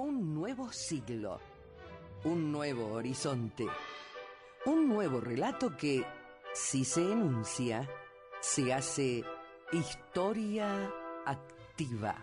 Un nuevo siglo, un nuevo horizonte, un nuevo relato que, si se enuncia, se hace historia activa.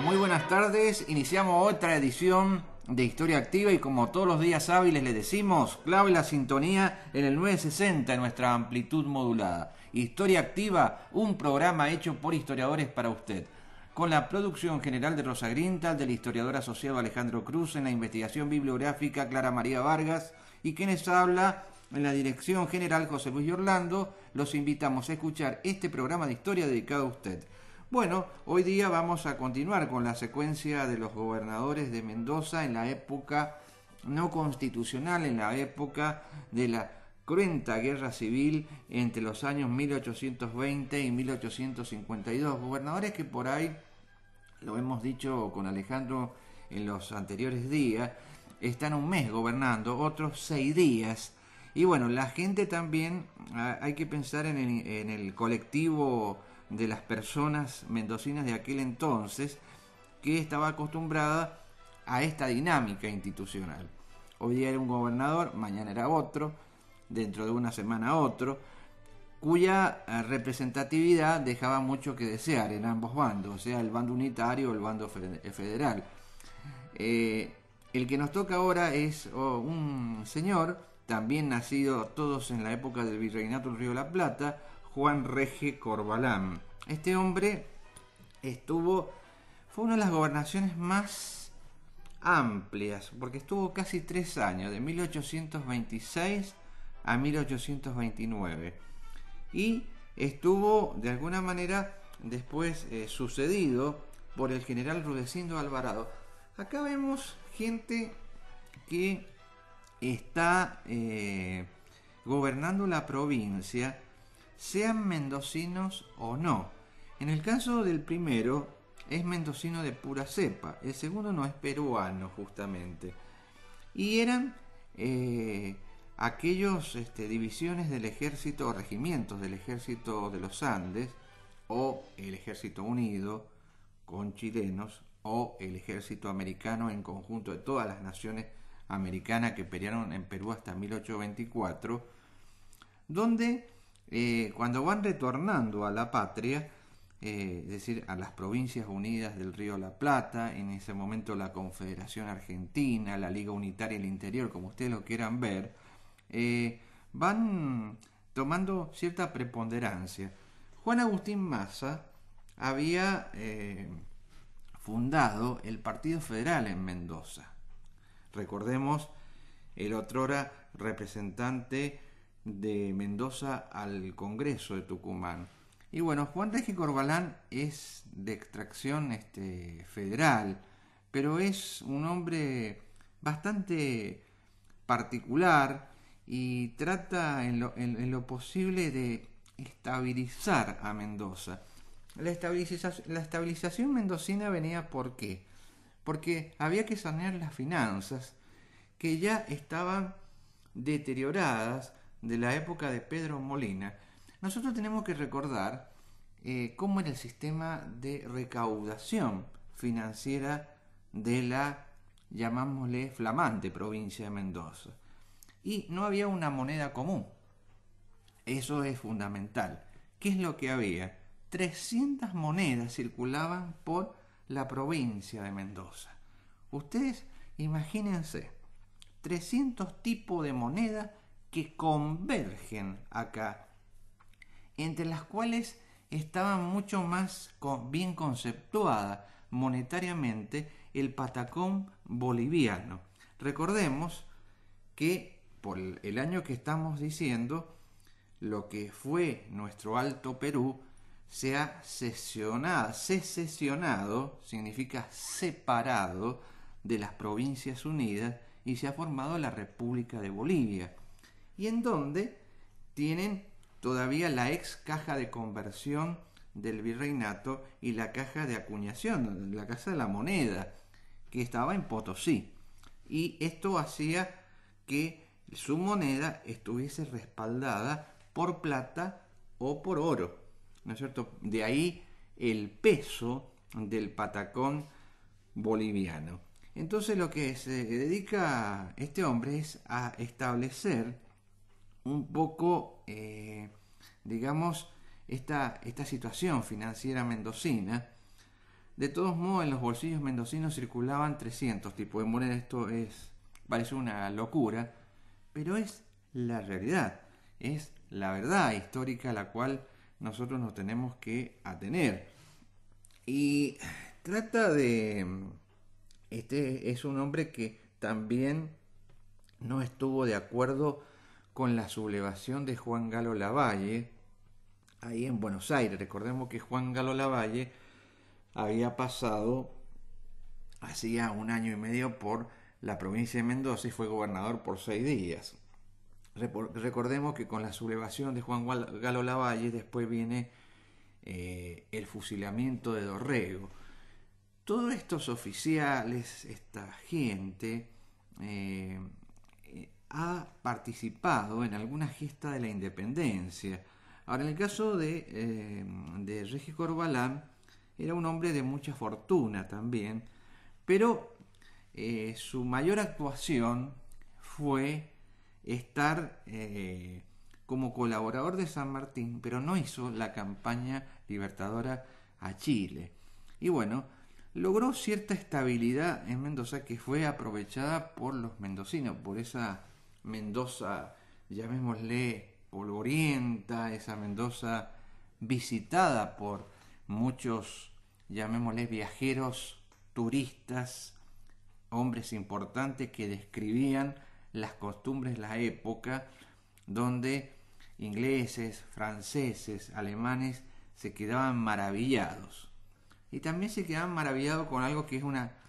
Muy buenas tardes, iniciamos otra edición de Historia Activa y como todos los días hábiles le decimos, clave la sintonía en el 960 en nuestra amplitud modulada. Historia Activa, un programa hecho por historiadores para usted. Con la producción general de Rosa Grintal, del historiador asociado Alejandro Cruz, en la investigación bibliográfica Clara María Vargas y quienes habla en la dirección general José Luis Orlando. Los invitamos a escuchar este programa de historia dedicado a usted. Bueno, hoy día vamos a continuar con la secuencia de los gobernadores de Mendoza en la época no constitucional, en la época de la cruenta guerra civil entre los años 1820 y 1852. Gobernadores que por ahí, lo hemos dicho con Alejandro en los anteriores días, están un mes gobernando, otros 6 días. Y bueno, la gente también, hay que pensar en el colectivo de las personas mendocinas de aquel entonces que estaba acostumbrada a esta dinámica institucional. Hoy día era un gobernador, mañana era otro, dentro de una semana otro, cuya representatividad dejaba mucho que desear en ambos bandos, o sea, el bando unitario o el bando federal. El que nos toca ahora es un señor, también nacido todos en la época del Virreinato del Río de la Plata, Juan Rege Corbalán. Este hombre fue una de las gobernaciones más amplias, porque estuvo casi 3 años, de 1826 a 1829. Y estuvo, de alguna manera, después sucedido por el general Rudecindo Alvarado. Acá vemos gente que está gobernando la provincia, sean mendocinos o no. En el caso del primero, es mendocino de pura cepa. El segundo no, es peruano, justamente. Y eran aquellos divisiones del ejército, o regimientos del ejército de los Andes, o el ejército unido, con chilenos, o el ejército americano en conjunto de todas las naciones americanas que pelearon en Perú hasta 1824, donde cuando van retornando a la patria, es decir, a las provincias unidas del Río de la Plata, en ese momento la Confederación Argentina, la Liga Unitaria del Interior, como ustedes lo quieran ver, van tomando cierta preponderancia. Juan Agustín Maza había fundado el Partido Federal en Mendoza. Recordemos, el otrora representante de Mendoza al Congreso de Tucumán. Y bueno, Juan Rege Corbalán es de extracción federal, pero es un hombre bastante particular y trata en lo posible de estabilizar a Mendoza. La estabilización mendocina venía ¿por qué? Porque había que sanear las finanzas que ya estaban deterioradas de la época de Pedro Molina. Nosotros tenemos que recordar cómo era el sistema de recaudación financiera de la, llamámosle, flamante provincia de Mendoza. Y no había una moneda común. Eso es fundamental. ¿Qué es lo que había? 300 monedas circulaban por la provincia de Mendoza. Ustedes imagínense, 300 tipos de moneda que convergen acá, entre las cuales estaban mucho más bien conceptuada monetariamente el patacón boliviano. Recordemos que por el año que estamos diciendo, lo que fue nuestro Alto Perú se ha secesionado, significa separado de las Provincias Unidas, y se ha formado la República de Bolivia, y en donde tienen todavía la ex caja de conversión del virreinato y la caja de acuñación, la casa de la moneda, que estaba en Potosí, y esto hacía que su moneda estuviese respaldada por plata o por oro. ¿no es cierto? De ahí el peso del patacón boliviano. Entonces lo que se dedica este hombre es a establecer un poco, digamos, esta situación financiera mendocina. De todos modos, en los bolsillos mendocinos circulaban 300 tipos de monedas. Esto parece una locura, pero es la realidad, es la verdad histórica a la cual nosotros nos tenemos que atener. Y trata de... Este es un hombre que también no estuvo de acuerdo con la sublevación de Juan Galo Lavalle, ahí en Buenos Aires. Recordemos que Juan Galo Lavalle había pasado hacía 1 año y medio por la provincia de Mendoza y fue gobernador por 6 días. Recordemos que con la sublevación de Juan Galo Lavalle después viene el fusilamiento de Dorrego. Todos estos oficiales, esta gente, ha participado en alguna gesta de la independencia. Ahora, en el caso de Regis Corbalán, era un hombre de mucha fortuna también, pero su mayor actuación fue estar como colaborador de San Martín, pero no hizo la campaña libertadora a Chile. Y bueno, logró cierta estabilidad en Mendoza que fue aprovechada por los mendocinos, por esa Mendoza, llamémosle polvorienta, esa Mendoza visitada por muchos, llamémosle viajeros, turistas, hombres importantes que describían las costumbres de la época, donde ingleses, franceses, alemanes se quedaban maravillados. Y también se quedaban maravillados con algo que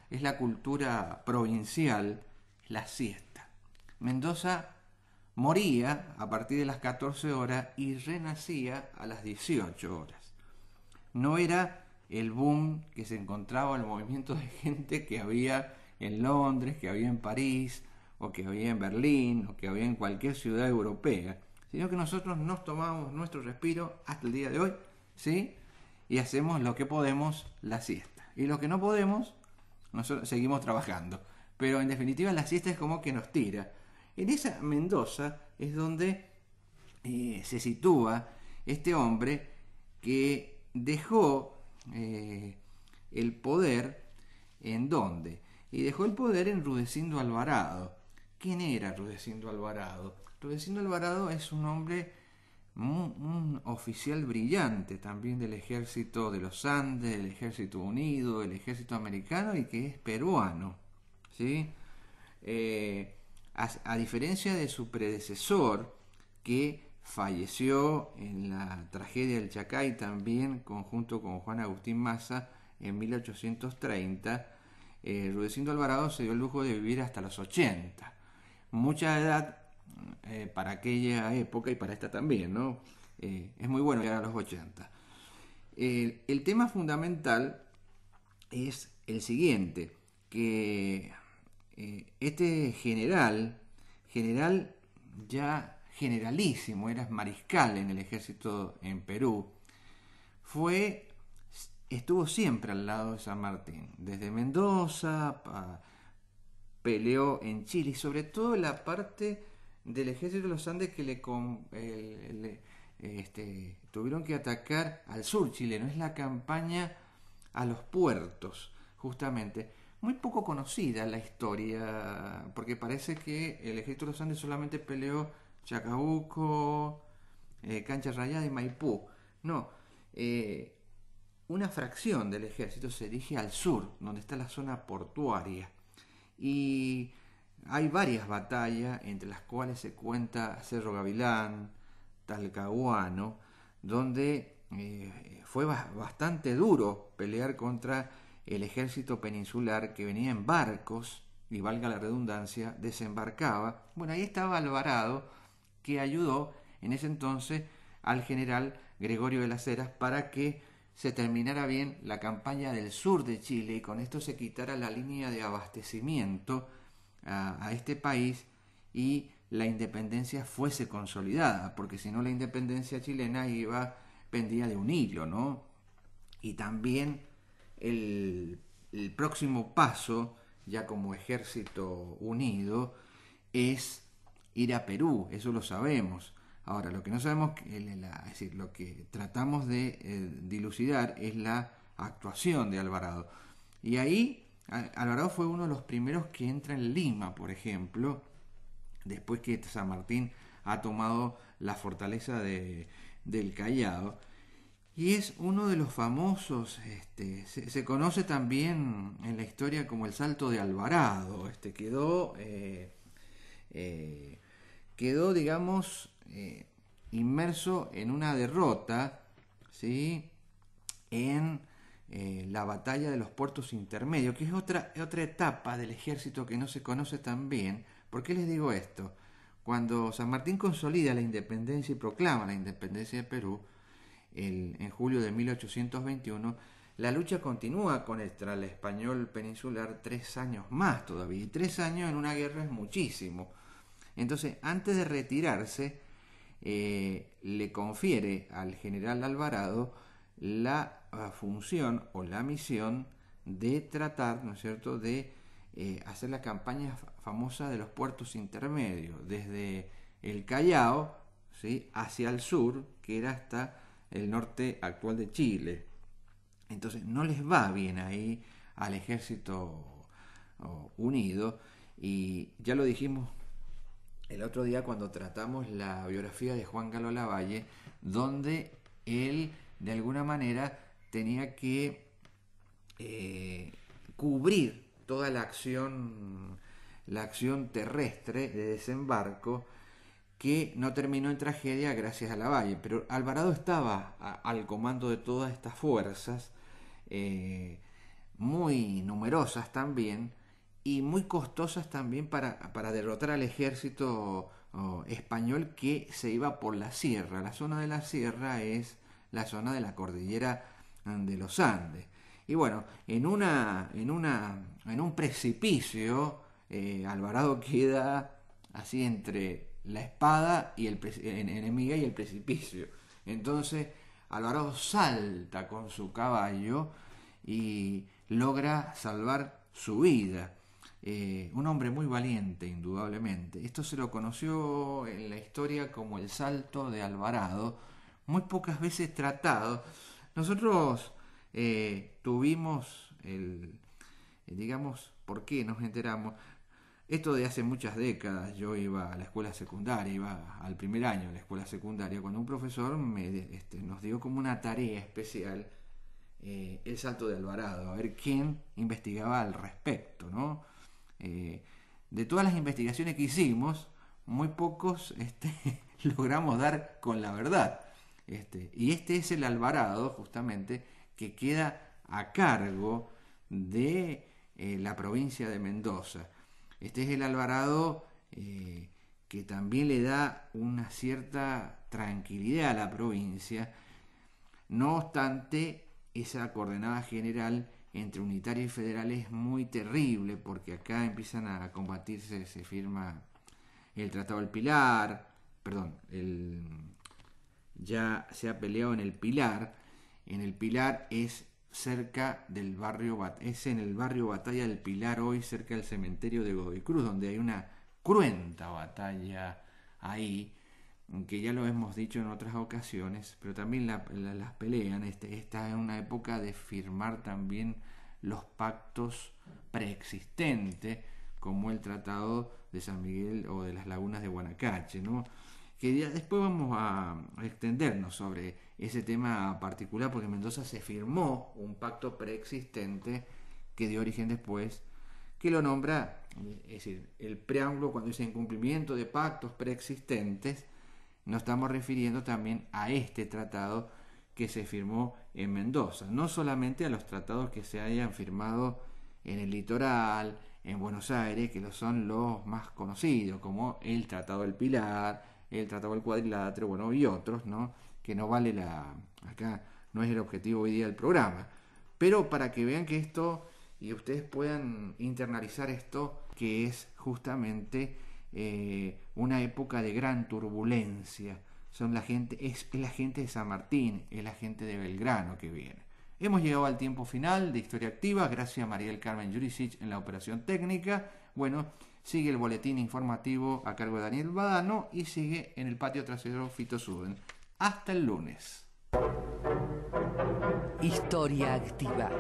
es la cultura provincial, la siesta. Mendoza moría a partir de las 14 horas y renacía a las 18 horas. No era el boom que se encontraba, el movimiento de gente que había en Londres, que había en París, o que había en Berlín, o que había en cualquier ciudad europea, sino que nosotros nos tomamos nuestro respiro hasta el día de hoy, ¿sí? Y hacemos lo que podemos, la siesta. Y lo que no podemos, nosotros seguimos trabajando. Pero en definitiva la siesta es como que nos tira. En esa Mendoza es donde se sitúa este hombre que dejó el poder, ¿en dónde? Y dejó el poder en Rudecindo Alvarado. ¿Quién era Rudecindo Alvarado? Rudecindo Alvarado es un hombre, un oficial brillante también del ejército de los Andes, del ejército unido, del ejército americano y que es peruano, ¿sí? A diferencia de su predecesor, que falleció en la tragedia del Chacay también, junto con Juan Agustín Maza, en 1830, Rudecindo Alvarado se dio el lujo de vivir hasta los 80. Mucha edad para aquella época y para esta también, ¿no? Es muy bueno llegar a los 80. El tema fundamental es el siguiente, que este general ya generalísimo, era mariscal en el ejército en Perú, estuvo siempre al lado de San Martín, desde Mendoza, peleó en Chile y sobre todo la parte del ejército de los Andes que tuvieron que atacar al sur chileno, es la campaña a los puertos, justamente. Muy poco conocida la historia, porque parece que el ejército de los Andes solamente peleó Chacabuco, Cancha Rayada y Maipú. No, una fracción del ejército se dirige al sur, donde está la zona portuaria. Y hay varias batallas, entre las cuales se cuenta Cerro Gavilán, Talcahuano, donde fue bastante duro pelear contra el ejército peninsular que venía en barcos, y valga la redundancia, desembarcaba. Bueno, ahí estaba Alvarado, que ayudó en ese entonces al general Gregorio de las Heras para que se terminara bien la campaña del sur de Chile y con esto se quitara la línea de abastecimiento a este país y la independencia fuese consolidada, porque si no la independencia chilena iba pendía de un hilo, ¿no? Y también el próximo paso, ya como ejército unido, es ir a Perú, eso lo sabemos. Ahora, lo que no sabemos, es decir, lo que tratamos de dilucidar es la actuación de Alvarado. Y ahí Alvarado fue uno de los primeros que entra en Lima, por ejemplo, después que San Martín ha tomado la fortaleza del Callao. Y es uno de los famosos, se conoce también en la historia como el Salto de Alvarado. Quedó, digamos, inmerso en una derrota, ¿sí? En la batalla de los puertos intermedios, que es otra etapa del ejército que no se conoce tan bien. ¿Por qué les digo esto? Cuando San Martín consolida la independencia y proclama la independencia de Perú, en julio de 1821, la lucha continúa contra el español peninsular 3 años más todavía. Y 3 años en una guerra es muchísimo. Entonces, antes de retirarse, le confiere al general Alvarado la función o la misión de tratar, ¿no es cierto?, de hacer la campaña famosa de los puertos intermedios, desde el Callao, ¿sí?, hacia el sur, que era hasta el norte actual de Chile. Entonces no les va bien ahí al ejército unido, y ya lo dijimos el otro día cuando tratamos la biografía de Juan Galo Lavalle, donde él de alguna manera tenía que cubrir toda la acción terrestre de desembarco, que no terminó en tragedia gracias a Lavalle, pero Alvarado estaba al comando de todas estas fuerzas, muy numerosas también, y muy costosas también para derrotar al ejército español que se iba por la sierra. La zona de la sierra es la zona de la cordillera de los Andes. Y bueno, en un precipicio, Alvarado queda así entre la espada y enemiga y el precipicio. Entonces Alvarado salta con su caballo y logra salvar su vida. Un hombre muy valiente, indudablemente. Esto se lo conoció en la historia como el Salto de Alvarado, muy pocas veces tratado. Nosotros tuvimos digamos, ¿por qué nos enteramos? Esto de hace muchas décadas. Yo iba a la escuela secundaria, iba al primer año de la escuela secundaria, cuando un profesor nos dio como una tarea especial el Salto de Alvarado, a ver quién investigaba al respecto, ¿no? De todas las investigaciones que hicimos, muy pocos logramos dar con la verdad. Y este es el Alvarado, justamente, que queda a cargo de la provincia de Mendoza. Este es el Alvarado que también le da una cierta tranquilidad a la provincia. No obstante, esa coordenada general entre unitario y federal es muy terrible, porque acá empiezan a combatirse, se firma el Tratado del Pilar, perdón, ya se ha peleado en el Pilar. En el Pilar es cerca del barrio, es en el barrio Batalla del Pilar, hoy cerca del cementerio de Godoy Cruz, donde hay una cruenta batalla ahí, que ya lo hemos dicho en otras ocasiones, pero también las pelean. Esta es una época de firmar también los pactos preexistentes, como el Tratado de San Miguel o de las Lagunas de Guanacache, ¿no? Que ya después vamos a extendernos sobre ese tema particular, porque en Mendoza se firmó un pacto preexistente que dio origen después, que lo nombra, es decir, el preámbulo, cuando dice incumplimiento de pactos preexistentes, nos estamos refiriendo también a este tratado que se firmó en Mendoza, no solamente a los tratados que se hayan firmado en el litoral, en Buenos Aires, que son los más conocidos, como el Tratado del Pilar, el Tratado del Cuadrilátero, bueno, y otros, ¿no? Que no vale acá no es el objetivo hoy día del programa, pero para que vean que esto, y ustedes puedan internalizar esto, que es justamente una época de gran turbulencia, son la gente, es la gente de San Martín, es la gente de Belgrano que viene. Hemos llegado al tiempo final de Historia Activa, gracias a María del Carmen Jurisic en la operación técnica. Bueno, sigue el boletín informativo a cargo de Daniel Badano y sigue en el patio trasero Fito Suden. Hasta el lunes. Historia Activa.